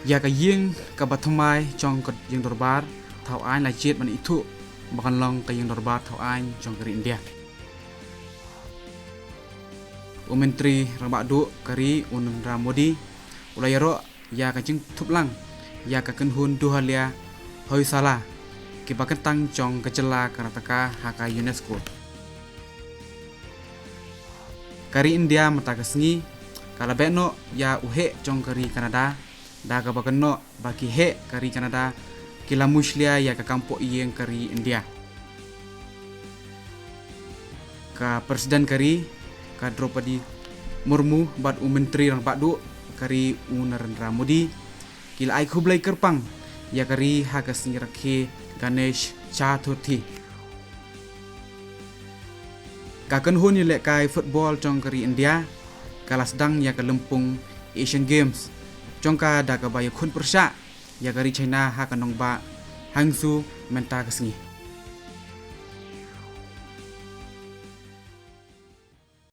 ya ka yeng ka bathmai chong ka yeng dorbar thau ai la chet man ithu bakan long ka yeng dorbar thau ai chong kari India Menteri Rambadu kari Narendra Modi ulayaro ya ka jing thuplang ya ka kenhun duhalia hoi sala ki bakentang chong kecela Karnataka haka UNESCO kari India mata kesngi kala beno ya uhe chong kari Kanada da ka bakeno baki he kari Kanada kila muslia ya ka kampo iyeng kari India ka presiden kari ka Draupadi Murmu bat Menteri Rambadu kari Narendra Modi kila ai khublai kerpang ya kari haka singrakhe Ganesh Chaturthi ka kenhun yule kai football chong kari India kala sedang ya ka lempung Asian Games chongka da ka bayu khun persya ya kari China haka nongba hangsu menta kesngi